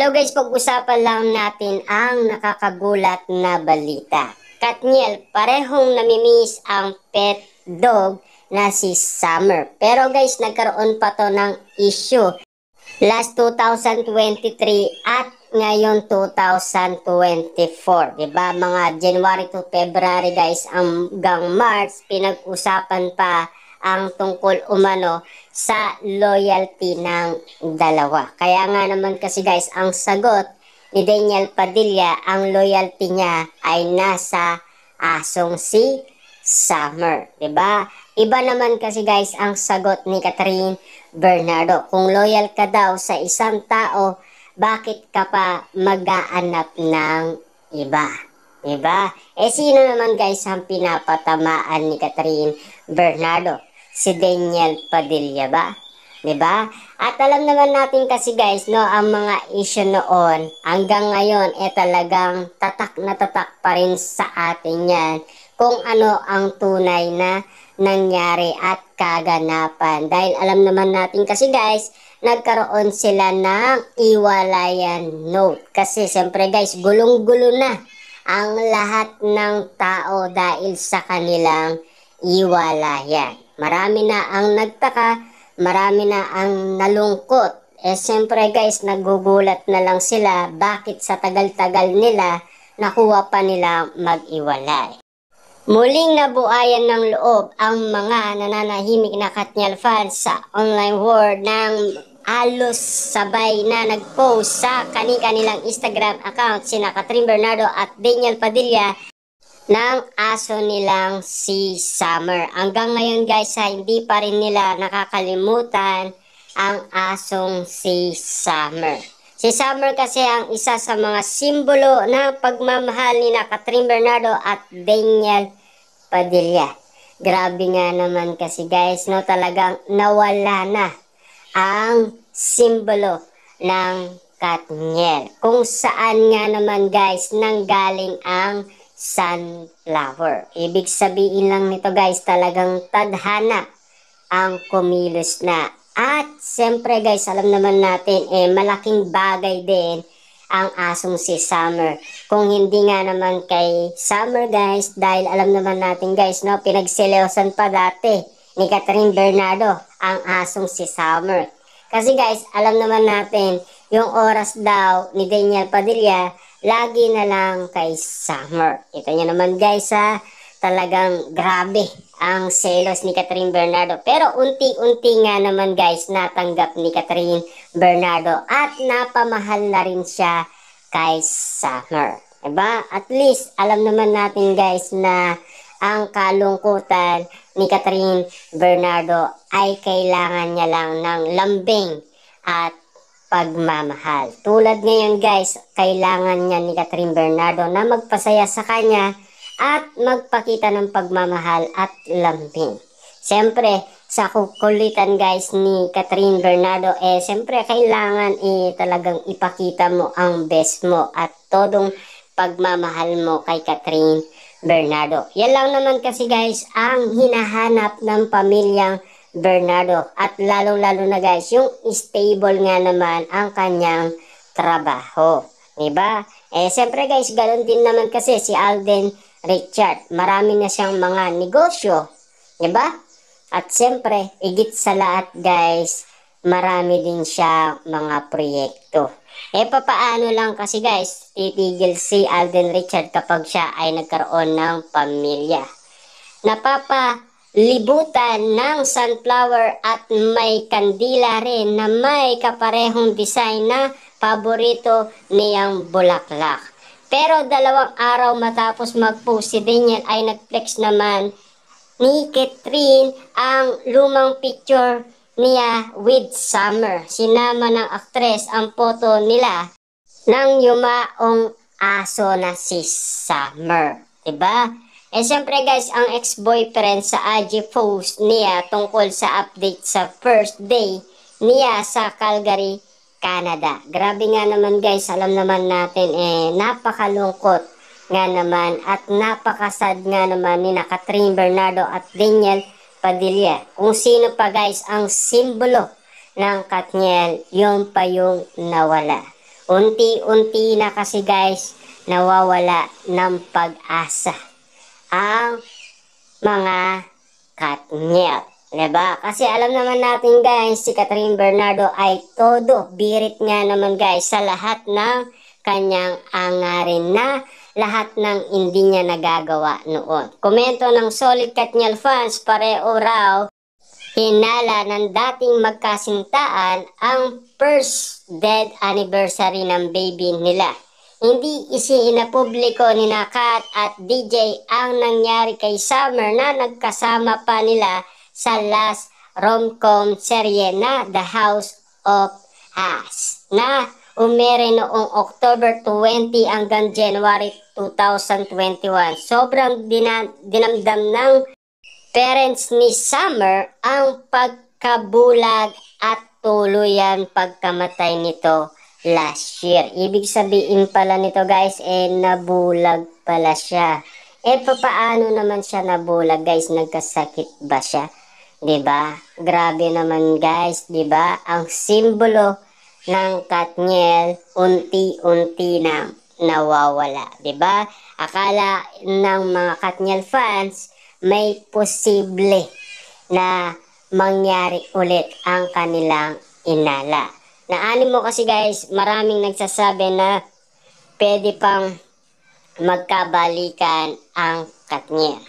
Hello guys, pag-usapan lang natin ang nakakagulat na balita. Katniel, parehong namimiss ang pet dog na si Summer. Pero guys, nagkaroon pa to ng issue last 2023 at ngayon 2024. Diba? Mga January to February guys, hanggang March, pinag-usapan pa ang tungkol umano sa loyalty ng dalawa. Kaya nga naman kasi guys, ang sagot ni Daniel Padilla, ang loyalty niya ay nasa asong si Summer. Diba? Iba naman kasi guys ang sagot ni Catherine Bernardo. Kung loyal ka daw sa isang tao, bakit ka pa mag-aanap ng iba? Diba? Sino naman guys ang pinapatamaan ni Catherine Bernardo? Si Daniel Padilla ba? Diba? At alam naman natin kasi guys, no, ang mga issue noon hanggang ngayon talagang tatak na tatak pa rin sa atin yan kung ano ang tunay na nangyari at kaganapan. Dahil alam naman natin kasi guys, nagkaroon sila ng iwalayan note. Kasi siyempre guys, gulong-gulo na ang lahat ng tao dahil sa kanilang iwalayan. Marami na ang nagtaka, marami na ang nalungkot. Siyempre guys, nagugulat na lang sila bakit sa tagal-tagal nila nakuha pa nila mag-iwalay. Muling nabuhayan ng loob ang mga nananahimik na Katniel fans sa online world ng halos sabay na nag-post sa kanilang Instagram account sina Catherine Bernardo at Daniel Padilla ng aso nilang si Summer. Hanggang ngayon guys, hindi pa rin nila nakakalimutan ang asong si Summer. Si Summer kasi ang isa sa mga simbolo ng pagmamahal ni na Catherine Bernardo at Daniel Padilla. Grabe nga naman kasi guys, no, talagang nawala na ang simbolo ng Katniel. Kung saan nga naman guys nanggaling ang sunflower. Ibig sabihin lang nito guys, talagang tadhana ang kumilos na. At siyempre guys, alam naman natin, malaking bagay din ang asong si Summer. Kung hindi nga naman kay Summer guys, dahil alam naman natin guys, no, pinagsileosan pa dati ni Catherine Bernardo ang asong si Summer. Kasi guys, alam naman natin, yung oras daw ni Daniel Padilla, lagi na lang kay Summer. Ito nyo naman guys talagang grabe ang selos ni Catherine Bernardo. Pero unti-unti nga naman guys natanggap ni Catherine Bernardo at napamahal na rin siya kay Summer. Diba? At least alam naman natin guys na ang kalungkutan ni Catherine Bernardo ay kailangan niya lang ng lambing at pagmamahal. Tulad ngayon guys, kailangan niya ni Catherine Bernardo na magpasaya sa kanya at magpakita ng pagmamahal at lambing. Siyempre, sa kukulitan guys ni Catherine Bernardo, siyempre kailangan talagang ipakita mo ang best mo at todong pagmamahal mo kay Catherine Bernardo. Yan lang naman kasi guys ang hinahanap ng pamilyang Bernardo at lalong-lalo na guys yung stable nga naman ang kanyang trabaho. Diba? Siyempre guys, ganoon din naman kasi si Alden Richard. Marami na siyang mga negosyo. Diba? At siyempre, higit sa lahat guys, marami din siya mga proyekto. Papaano lang kasi guys, titigil si Alden Richard kapag siya ay nagkaroon ng pamilya. Libutan ng sunflower at may kandila rin na may kaparehong design na paborito niyang bulaklak. Pero 2 araw matapos mag-post si Daniel ay nag-flex naman ni Catherine ang lumang picture niya with Summer. Sinama ng aktres ang photo nila ng yumaong aso na si Summer. Diba? Siyempre guys, ang ex-boyfriend sa IG post niya tungkol sa update sa first day niya sa Calgary, Canada. Grabe nga naman guys, alam naman natin napakalungkot nga naman at napakasad nga naman ni na Catherine Bernardo at Daniel Padilla. Kung sino pa guys ang simbolo ng Katniel, yun pa yung nawala. Unti-unti na kasi guys, nawawala ng pag-asa ang mga Katniel. Diba? Kasi alam naman natin guys, si Catherine Bernardo ay todo birit nga naman guys sa lahat ng kanyang angarin na lahat ng hindi niya nagagawa noon. Komento ng solid Katniel fans, pareo raw hinala ng dating magkasintaan ang first dead anniversary ng baby nila. Hindi isinapubliko ni Kat at DJ ang nangyari kay Summer na nagkasama pa nila sa last rom-com serye na The House of Us na umere noong October 20 hanggang January 2021. Sobrang dinamdam ng parents ni Summer ang pagkabulag at tuluyan pagkamatay nito last year. Ibig sabihin pala nito guys, nabulag pala siya. Papaano naman siya nabulag guys? Nagkasakit ba siya? 'Di ba? Grabe naman guys, 'di ba? Ang simbolo ng Katniel unti-unti na nawawala, 'di ba? Akala ng mga Katniel fans may posible na mangyari ulit ang kanilang inala. Naanin mo kasi guys, maraming nagsasabi na pwede pang magkabalikan ang Katniel.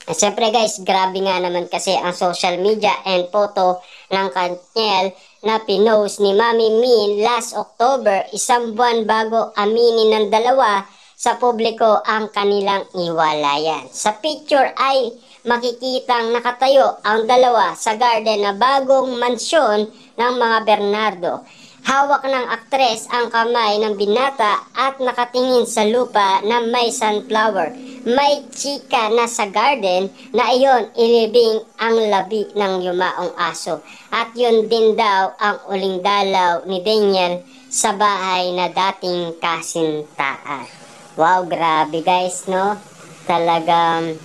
Siyempre guys, grabe nga naman kasi ang social media and photo ng Katniel na pinost ni Mami Min last October, isang buwan bago aminin ng dalawa sa publiko ang kanilang iwalayan. Sa picture ay makikitang nakatayo ang dalawa sa garden na bagong mansyon ng mga Bernardo. Hawak ng aktres ang kamay ng binata at nakatingin sa lupa na may sunflower. May chika na sa garden na iyon ilibing ang labi ng yumaong aso. At yun din daw ang uling dalaw ni Daniel sa bahay na dating kasintahan. Wow, grabe guys, no? Talagang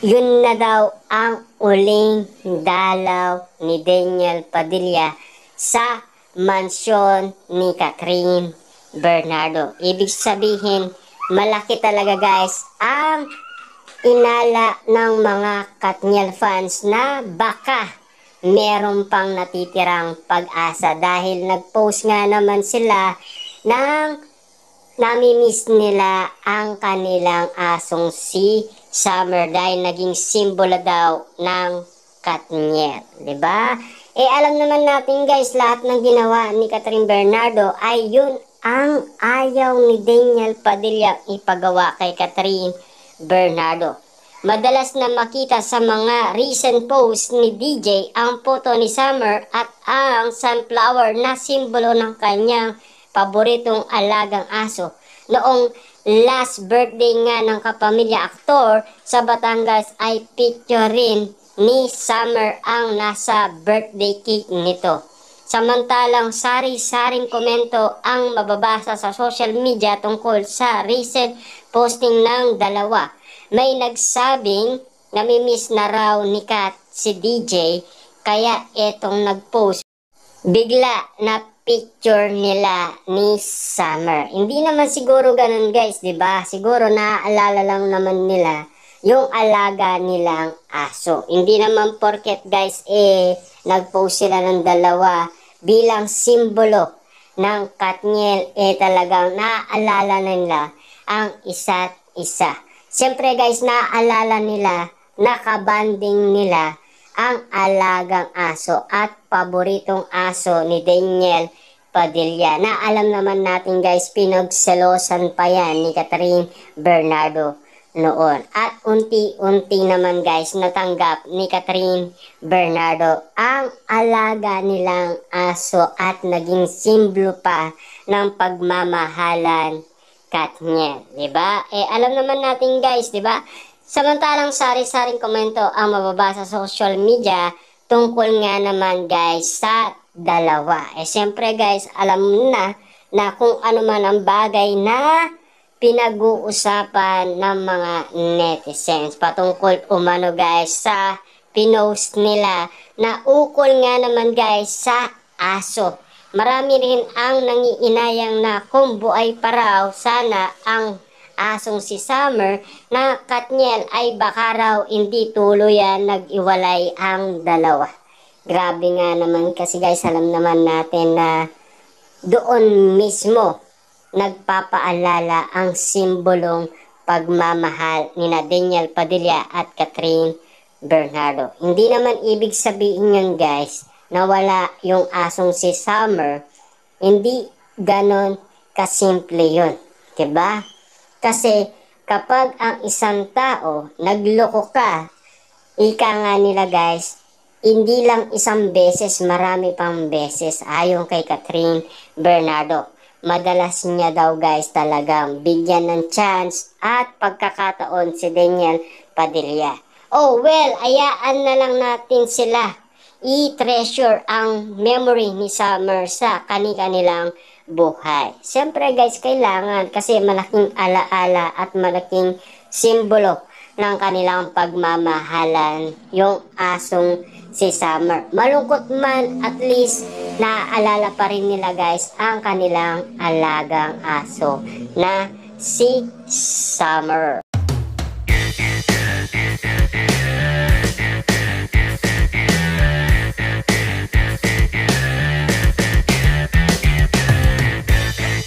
yun na daw ang uling dalaw ni Daniel Padilla sa mansyon ni Catherine Bernardo. Ibig sabihin, malaki talaga guys ang inala ng mga Katniel fans na baka meron pang natitirang pag-asa dahil nag-post nga naman sila ng namimiss nila ang kanilang asong si Summer dahil naging simbolo daw ng Katniel, 'di ba? Alam naman natin guys, lahat ng ginawa ni Catherine Bernardo ay yun ang ayaw ni Daniel Padilla ipagawa kay Catherine Bernardo. Madalas na makita sa mga recent posts ni DJ ang photo ni Summer at ang sunflower na simbolo ng kanyang paboritong alagang aso. Noong last birthday nga ng kapamilya aktor sa Batangas ay picture rin ni Summer ang nasa birthday cake nito. Samantalang sari-saring komento ang mababasa sa social media tungkol sa recent posting ng dalawa. May nagsabing namimiss na raw ni Kat si DJ kaya etong nagpost. Bigla na picture nila ni Summer. Hindi naman siguro ganun guys, 'di ba? Siguro naaalala lang naman nila yung alaga nilang aso. Hindi naman porket guys nagpost sila ng dalawa bilang simbolo ng Katniel talagang naaalala nila ang isa't isa. Siyempre guys, naaalala nila, nakabanding nila ang alagang aso at paboritong aso ni Daniel Padilla na alam naman natin guys, pinagselosan pa yan ni Catherine Bernardo noon. At unti-unti naman guys, natanggap ni Catherine Bernardo ang alaga nilang aso at naging simbolo pa ng pagmamahalan Katniel, 'di ba? Alam naman natin guys, 'di ba? Samantalang sari-saring komento ang mababasa sa social media tungkol nga naman guys sa dalawa. Siyempre guys, alam na kung ano man ang bagay na pinag-uusapan ng mga netizens patungkol umano guys sa pinost nila na ukol nga naman guys sa aso Marami rin ang nangiinayang na kung buhay pa raw sana ang asong si Summer na Katniel ay baka raw hindi tuluyan nag-iwalay ang dalawa. Grabe nga naman kasi guys, alam naman natin na doon mismo nagpapaalala ang simbolong pagmamahal ni Daniel Padilla at Catherine Bernardo. Hindi naman ibig sabihin yun guys na wala yung asong si Summer. Hindi ganon kasimple yun. Diba? Kasi kapag ang isang tao nagloko ka, ika nga nila guys, hindi lang isang beses, marami pang beses ayon kay Catherine Bernardo. Madalas niya daw guys talagang bigyan ng chance at pagkakataon si Daniel Padilla. Oh well, ayaan na lang natin sila i-treasure ang memory ni Summer sa kanilang buhay. Siyempre guys, kailangan kasi malaking alaala at malaking simbolo ng kanilang pagmamahalan yung asong si Summer. Malungkot man, at least naaalala pa rin nila guys ang kanilang alagang aso na si Summer.